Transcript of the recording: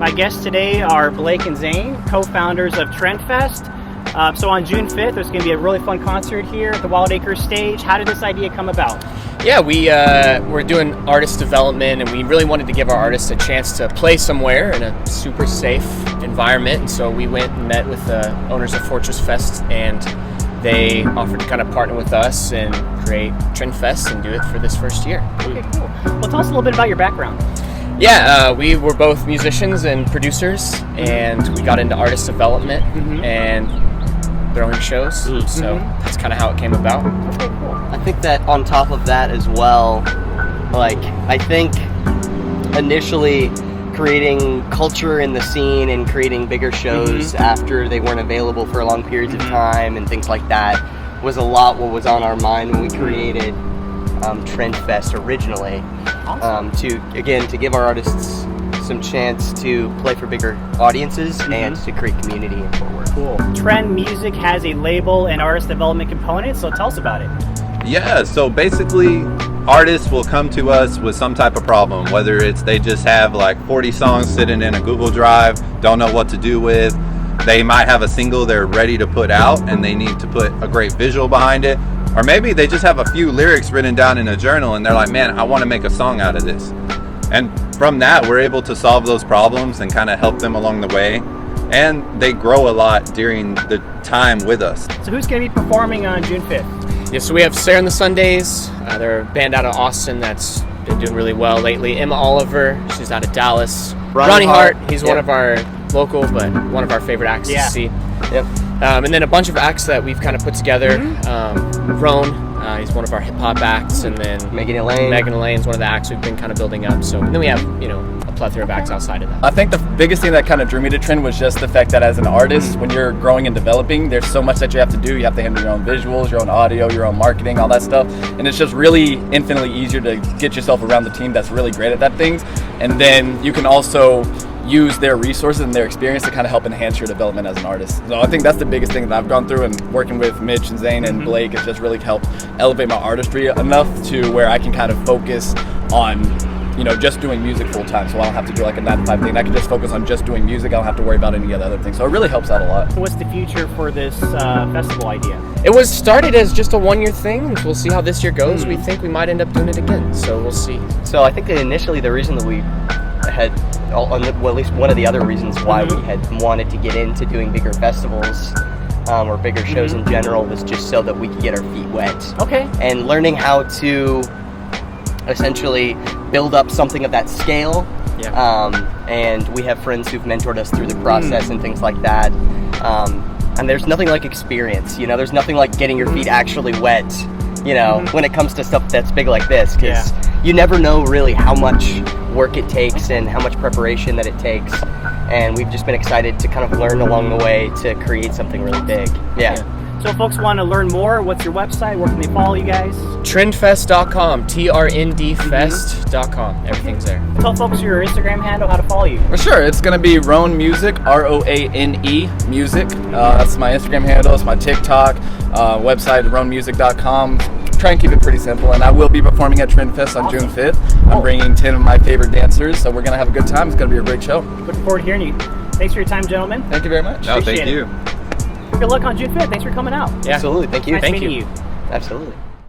My guests today are Blake and Zane, co-founders of TRND Fest. So on June 5th, there's going to be a really fun concert here at the Wild Acres stage. How did this idea come about? Yeah, we're doing artist development, and we really wanted to give our artists a chance to play somewhere in a super safe environment. And so we went and met with the owners of Fortress Fest, and they offered to kind of partner with us and create TRND Fest and do it for this first year. Okay, cool. Well, tell us a little bit about your background. Yeah, we were both musicians and producers, and we got into artist development and throwing shows. So that's kind of how it came about. Okay, cool. I think that on top of that as well, like, I think initially creating culture in the scene and creating bigger shows after they weren't available for long periods of time and things like that was a lot what was on our mind when we created TRND Fest originally. Awesome. To give our artists some chance to play for bigger audiences and to create community in Fort Worth. Cool. TRND Music has a label and artist development component, so tell us about it. Yeah, so basically artists will come to us with some type of problem, whether it's they just have like 40 songs sitting in a Google Drive, don't know what to do with. They might have a single they're ready to put out and they need to put a great visual behind it. Or maybe they just have a few lyrics written down in a journal and they're like, man, I want to make a song out of this. And from that, we're able to solve those problems and kind of help them along the way. And they grow a lot during the time with us. So who's going to be performing on June 5th? Yeah, so we have Sarah and the Sundays. They're a band out of Austin that's been doing really well lately. Emma Oliver, she's out of Dallas. Ronnie Hart, he's one of our local, but one of our favorite acts to see. Yep. And then a bunch of acts that we've kind of put together. Roan, he's one of our hip hop acts, and then Megan Elaine's one of the acts we've been kind of building up. So and then we have, a plethora of acts outside of that. I think the biggest thing that kind of drew me to TRND was just the fact that as an artist, when you're growing and developing, there's so much that you have to do. You have to handle your own visuals, your own audio, your own marketing, all that stuff. And it's just really infinitely easier to get yourself around the team that's really great at that things. And then you can also use their resources and their experience to kind of help enhance your development as an artist. So I think that's the biggest thing that I've gone through, and working with Mitch and Zane and Blake has just really helped elevate my artistry enough to where I can kind of focus on just doing music full time. So I don't have to do like a 9-to-5 thing. I can just focus on just doing music. I don't have to worry about any of the other things. So it really helps out a lot. What's the future for this festival idea? It was started as just a one-year thing. We'll see how this year goes. We think we might end up doing it again. So we'll see. So I think that initially the reason that we had, well, at least one of the other reasons why we had wanted to get into doing bigger festivals or bigger shows in general was just so that we could get our feet wet. Okay. And learning how to essentially build up something of that scale. And we have friends who've mentored us through the process and things like that. And there's nothing like experience, there's nothing like getting your feet actually wet, when it comes to stuff that's big like this, because you never know really how much work it takes and how much preparation that it takes. And we've just been excited to kind of learn along the way to create something really big. So if folks want to learn more, what's your website? Where can they follow you guys? TRNDfest.com, TRNDfest.com. Everything's there. Tell folks your Instagram handle, how to follow you. For sure, it's going to be Roane Music, ROANE Music. That's my Instagram handle, it's my TikTok, website, roanemusic.com. Try and keep it pretty simple, and I will be performing at TRND Fest on June 5th. I'm bringing 10 of my favorite dancers, so we're going to have a good time. It's going to be a great show. Looking forward to hearing you. Thanks for your time, gentlemen. Thank you very much. No, thank you. Good luck on June 5th. Thanks for coming out. Absolutely. Thank you. Nice meeting you. Absolutely.